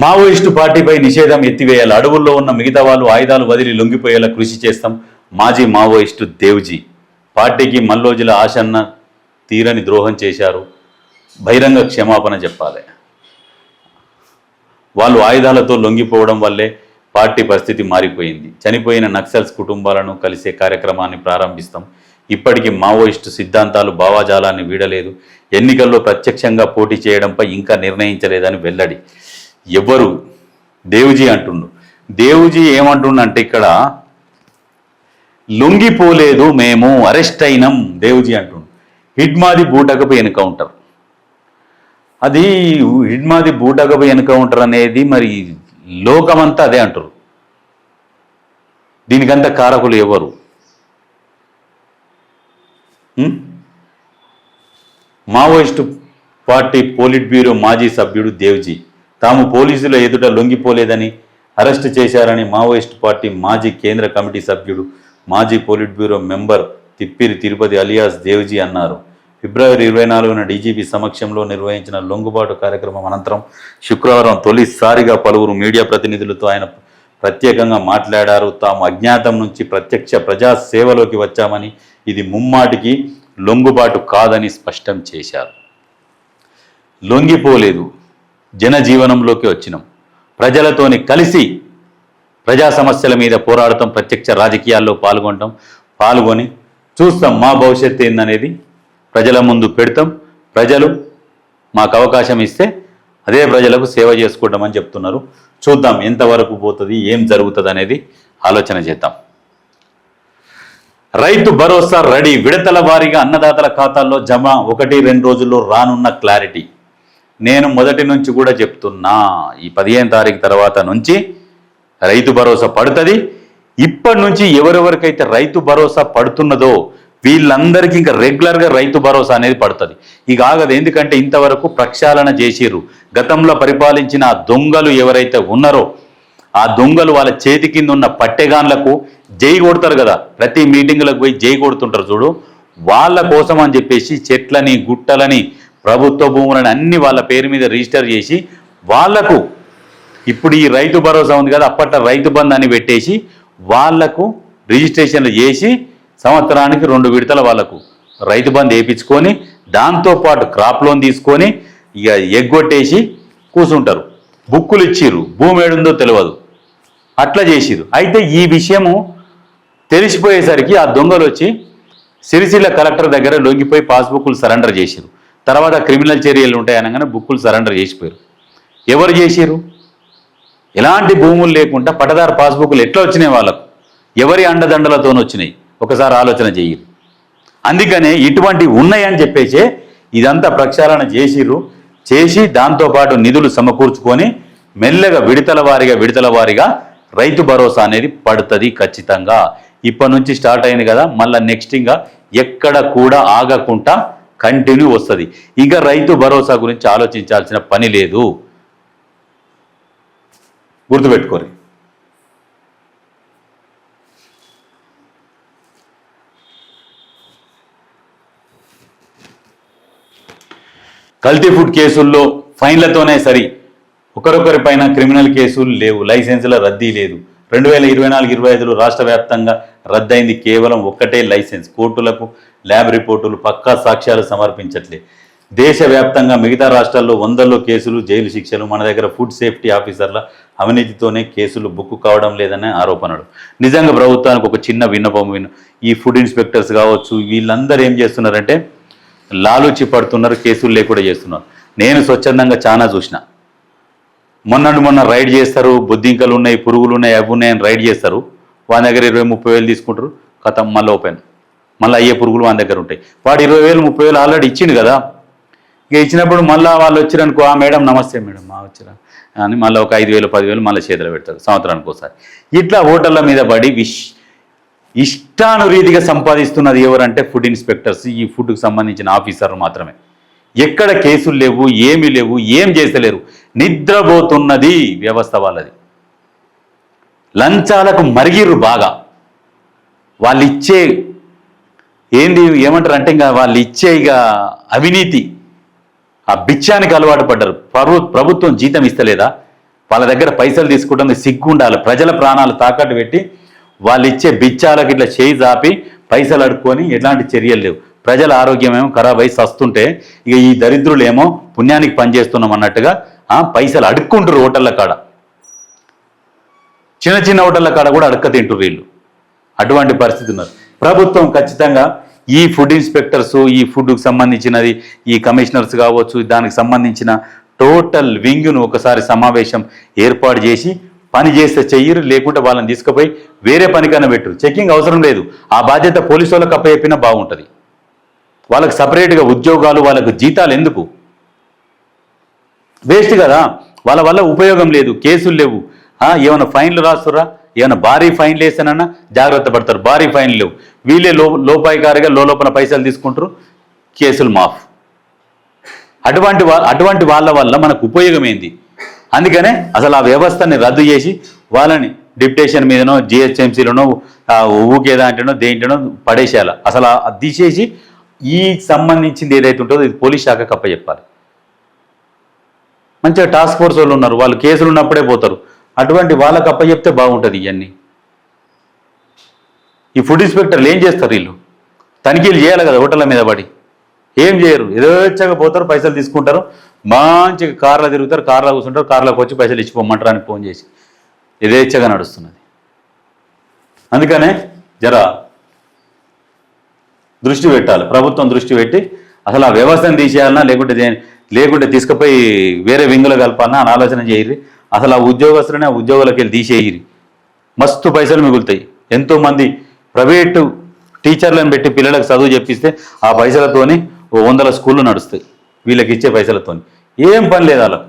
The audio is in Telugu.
మావోయిస్టు పార్టీపై నిషేధం ఎత్తివేయాలి. అడవుల్లో ఉన్న మిగతా వాళ్ళు ఆయుధాలు వదిలి లొంగిపోయేలా కృషి చేస్తాం. మాజీ మావోయిస్టు దేవ్జీ పార్టీకి మల్లోజుల ఆశన్న తీరని ద్రోహం చేశారు. బహిరంగ క్షమాపణ చెప్పాలి. వాళ్ళు ఆయుధాలతో లొంగిపోవడం వల్లే పార్టీ పరిస్థితి మారిపోయింది. చనిపోయిన నక్సల్స్ కుటుంబాలను కలిసే కార్యక్రమాన్ని ప్రారంభిస్తాం. ఇప్పటికీ మావోయిస్టు సిద్ధాంతాలు భావాజాలాన్ని వీడలేదు. ఎన్నికల్లో ప్రత్యక్షంగా పోటీ చేయడంపై ఇంకా నిర్ణయించలేదని వెల్లడి. ఎవరు దేవ్జీ అంటుండు. దేవ్జీ ఏమంటుండంటే ఇక్కడ లొంగిపోలేదు, మేము అరెస్ట్ అయినాం దేవ్జీ అంటుండు. హిడ్మాది బూటకపు ఎన్కౌంటర్, అది హిడ్మాది బూటకపు ఎన్కౌంటర్ అనేది మరి లోకమంతా అదే అంటారు. దీనికంతా కారకులు ఎవరు? మావోయిస్టు పార్టీ పోలిట్ బ్యూరో మాజీ సభ్యుడు దేవ్జీ తాము పోలీసుల ఎదుట లొంగిపోలేదని అరెస్టు చేశారని మావోయిస్టు పార్టీ మాజీ కేంద్ర కమిటీ సభ్యుడు మాజీ polit bureau member Tippiri Tirupati alias Devji అన్నారు. ఫిబ్రవరి 24న డీజీపీ సమక్షంలో నిర్వహించిన లొంగుబాటు కార్యక్రమం అనంతరం శుక్రవారం తొలిసారిగా పలువురు మీడియా ప్రతినిధులతో ఆయన ప్రత్యేకంగా మాట్లాడారు. తాము అజ్ఞాతం నుంచి ప్రత్యక్ష ప్రజా సేవలోకి వచ్చామని, ఇది ముమ్మాటికి లొంగుబాటు కాదని స్పష్టం చేశారు. లొంగిపోలేదు, జనజీవనంలోకి వచ్చినాం, ప్రజలతోని కలిసి ప్రజా సమస్యల మీద పోరాడతాం, ప్రత్యక్ష రాజకీయాల్లో పాల్గొని చూస్తాం. మా భవిష్యత్తు ఏందనేది ప్రజల ముందు పెడతాం. ప్రజలు మాకు అవకాశం ఇస్తే అదే ప్రజలకు సేవ చేసుకుంటామని చెప్తున్నారు. చూద్దాం ఎంతవరకు పోతుంది, ఏం జరుగుతుంది అనేది ఆలోచన చేద్దాం. రైతు భరోసా రెడీ, విడతల వారీగా అన్నదాతల ఖాతాల్లో జమ 1-2 రోజుల్లో రానున్న క్లారిటీ. నేను మొదటి నుంచి కూడా చెప్తున్నా, ఈ 15వ తారీఖు తర్వాత నుంచి రైతు భరోసా పడుతుంది. ఇప్పటి నుంచి ఎవరెవరికైతే రైతు భరోసా పడుతున్నదో వీళ్ళందరికీ ఇంకా రెగ్యులర్గా రైతు భరోసా అనేది పడుతుంది. ఇక ఆగదు. ఎందుకంటే ఇంతవరకు ప్రక్షాళన చేసిర్రు. గతంలో పరిపాలించిన ఆ దొంగలు ఎవరైతే ఉన్నారో ఆ దొంగలు వాళ్ళ చేతి కింద ఉన్న పట్టెగాన్లకు జై కొడతారు కదా, ప్రతి మీటింగులకు పోయి జై కొడుతుంటారు చూడు, వాళ్ళ కోసం అని చెప్పేసి చెట్లని గుట్టలని ప్రభుత్వ భూములని అన్ని వాళ్ళ పేరు మీద రిజిస్టర్ చేసి వాళ్లకు ఇప్పుడు ఈ రైతు భరోసా ఉంది కదా, అప్పట్లో రైతు బంధు అని పెట్టేసి వాళ్లకు రిజిస్ట్రేషన్లు చేసి సంవత్సరానికి 2 విడతల వాళ్లకు రైతు బంధు వేయించుకొని దాంతోపాటు క్రాప్ లోన్ తీసుకొని ఇక ఎగ్గొట్టేసి కూర్చుంటారు. బుక్కులు ఇచ్చిర్రు, భూమి ఏడుందో తెలియదు, అట్లా చేసిర్రు. అయితే ఈ విషయము తెలిసిపోయేసరికి ఆ దొంగలు వచ్చి సిరిసిల్ల కలెక్టర్ దగ్గర లొంగిపోయి పాస్బుక్లు సరెండర్ చేసిరు. తర్వాత క్రిమినల్ చర్యలు ఉంటాయి అనగానే బుక్కులు సరెండర్ చేసిపోయారు. ఎవరు చేసిరు? ఎలాంటి భూములు లేకుండా పట్టదారు పాస్బుక్లు ఎట్లా వచ్చినాయి వాళ్ళకు? ఎవరి అండదండలతో వచ్చినాయి? ఒకసారి ఆలోచన చెయ్యరు. అందుకనే ఇటువంటి ఉన్నాయని చెప్పేసి ఇదంతా ప్రక్షాళన చేసి దాంతోపాటు నిధులు సమకూర్చుకొని మెల్లగా విడతల వారీగా రైతు భరోసా అనేది పడుతుంది ఖచ్చితంగా. ఇప్పటి నుంచి స్టార్ట్ అయింది కదా, మళ్ళీ నెక్స్ట్ ఇంకా ఎక్కడ కూడా ఆగకుండా కంటిన్యూ వస్తుంది. ఇక రైతు భరోసా గురించి ఆలోచించాల్సిన పని లేదు, గుర్తుపెట్టుకోరు. కల్తీ ఫుడ్ కేసుల్లో ఫైన్లతోనే సరి, ఒకరొకరి పైన క్రిమినల్ కేసులు లేవు, లైసెన్సుల రద్దీ లేదు. 2024-25 రాష్ట్ర వ్యాప్తంగా రద్దయింది కేవలం ఒక్కటే లైసెన్స్. కోర్టులకు ల్యాబ్ రిపోర్టులు, పక్కా సాక్ష్యాలు సమర్పించట్లే. దేశవ్యాప్తంగా మిగతా రాష్ట్రాల్లో 100లో కేసులు, జైలు శిక్షలు. మన దగ్గర ఫుడ్ సేఫ్టీ ఆఫీసర్ల అవినీతితోనే కేసులు బుక్కు కావడం లేదనే ఆరోపణలు. నిజంగా ప్రభుత్వానికి ఒక చిన్న విన్నపం, ఈ ఫుడ్ ఇన్స్పెక్టర్స్ కావచ్చు, వీళ్ళందరూ ఏం చేస్తున్నారంటే లాలూచి పడుతున్నారు, కేసులు లేకుండా చేస్తున్నారు. నేను స్వచ్ఛందంగా చాలా చూసిన. మొన్న రైడ్ చేస్తారు, బొద్దింకలు ఉన్నాయి, పురుగులు ఉన్నాయి, అవి ఉన్నాయని రైడ్ చేస్తారు. వాని దగ్గర 20-30 వేలు తీసుకుంటారు, కథం మళ్ళీ ఓపెన్, మళ్ళీ అయ్యే పురుగులు వాని దగ్గర ఉంటాయి. వాడు 20,000-30,000 ఆల్రెడీ ఇచ్చిండు కదా. ఇక ఇచ్చినప్పుడు మళ్ళీ వాళ్ళు వచ్చారనుకో, ఆ మేడం నమస్తే మేడం వచ్చారా అని మళ్ళీ ఒక 5,000-10,000 మళ్ళీ చేతులు పెడతారు సంవత్సరానికి ఒకసారి. ఇట్లా హోటళ్ళ మీద పడి ఇష్టానురీతిగా సంపాదిస్తున్నది ఎవరంటే ఫుడ్ ఇన్స్పెక్టర్స్, ఈ ఫుడ్కి సంబంధించిన ఆఫీసర్లు మాత్రమే. ఎక్కడ కేసులు లేవు, ఏమీ లేవు, ఏం చేస్తలేరు, నిద్రపోతున్నది వ్యవస్థ వాళ్ళది. లంచాలకు మరిగిర్రు బాగా. వాళ్ళు ఇచ్చే ఏమంటారు అంటే ఇంకా వాళ్ళు ఇచ్చే ఇక అవినీతి, ఆ బిచ్చానికి అలవాటు పడ్డారు. ప్రభుత్వం జీతం ఇస్తలేదా? వాళ్ళ దగ్గర పైసలు తీసుకుంటాం సిగ్గు ఉండాలి. ప్రజల ప్రాణాలు తాకట్టు పెట్టి వాళ్ళు ఇచ్చే బిచ్చాలకు ఇట్లా చేయి జాపి పైసలు అడుక్కొని ఎలాంటి చర్యలు లేవు. ప్రజల ఆరోగ్యం ఏమో ఖరాబ్ అయి వస్తుంటే ఇక ఈ దరిద్రులు ఏమో పుణ్యానికి పనిచేస్తున్నాం అన్నట్టుగా పైసలు అడుక్కుంటారు హోటళ్ళ కాడ, చిన్న చిన్న హోటళ్ళ కాడ కూడా అడక్క తింటారు వీళ్ళు. అటువంటి పరిస్థితి ఉన్నారు. ప్రభుత్వం ఖచ్చితంగా ఈ ఫుడ్ ఇన్స్పెక్టర్స్, ఈ ఫుడ్కు సంబంధించినది, ఈ కమిషనర్స్ కావచ్చు, దానికి సంబంధించిన టోటల్ వింగ్ను ఒకసారి సమావేశం ఏర్పాటు చేసి పని చేస్తే చెయ్యరు, లేకుంటే వాళ్ళని తీసుకుపోయి వేరే పనికన్నా పెట్టరు. చెకింగ్ అవసరం లేదు, ఆ బాధ్యత పోలీసు వాళ్ళకి అప్పచెప్పినా బాగుంటుంది. వాళ్ళకి సపరేట్గా ఉద్యోగాలు, వాళ్ళకు జీతాలు ఎందుకు? వేస్ట్ కదా, వాళ్ళ వల్ల ఉపయోగం లేదు, కేసులు లేవు. ఏమైనా ఫైన్లు రాస్తురా, ఏమైనా భారీ ఫైన్లు వేసానన్నా జాగ్రత్త పడతారు, భారీ ఫైన్లు లేవు. వీళ్ళే లోపాయికారిగా లోపల పైసలు తీసుకుంటారు, కేసులు మాఫ్. అటువంటి వాళ్ళ వల్ల మనకు ఉపయోగం ఏంది? అందుకనే అసలు ఆ వ్యవస్థని రద్దు చేసి వాళ్ళని డిప్యుటేషన్ మీదనో జిహెచ్ఎంసీలోనో ఊకేదాంటనో దేంటనో పడేసేయాల. అసలు అది తీసేసి ఈ సంబంధించింది ఏదైతే ఉంటుందో ఇది పోలీస్ శాఖకు అప్పచెప్పాలి. మంచిగా టాస్క్ ఫోర్స్ వాళ్ళు ఉన్నారు, వాళ్ళు కేసులు ఉన్నప్పుడే పోతారు, అటువంటి వాళ్ళకి అప్పచెప్తే బాగుంటుంది. ఇవన్నీ ఈ ఫుడ్ ఇన్స్పెక్టర్లు ఏం చేస్తారు? వీళ్ళు తనిఖీలు చేయాలి కదా హోటళ్ళ మీద పడి, ఏం చేయరు. ఎదోచ్చగా పోతారు, పైసలు తీసుకుంటారు, మంచిగా కార్లో తిరుగుతారు, కార్లో కూర్చుంటారు, కార్లోకి వచ్చి పైసలు ఇచ్చిపోమంటారు అని ఫోన్ చేసి యథేచ్ఛగా నడుస్తున్నది. అందుకనే జర దృష్టి పెట్టాలి, ప్రభుత్వం దృష్టి పెట్టి అసలు ఆ వ్యవస్థను తీసేయాలన్నా లేకుంటే తీసుకుపోయి వేరే వింగులు కలపాలన్నా అని ఆలోచన చేయరు. అసలు ఆ ఉద్యోగస్తులనే ఆ ఉద్యోగులకి వెళ్ళి తీసేయరు, మస్తు పైసలు మిగులుతాయి. ఎంతోమంది ప్రైవేటు టీచర్లను పెట్టి పిల్లలకు చదువు చెప్పిస్తే ఆ పైసలతోని 100 స్కూళ్ళు నడుస్తాయి వీళ్ళకి ఇచ్చే పైసలతోని. ఏం పని లేదు వాళ్ళకు.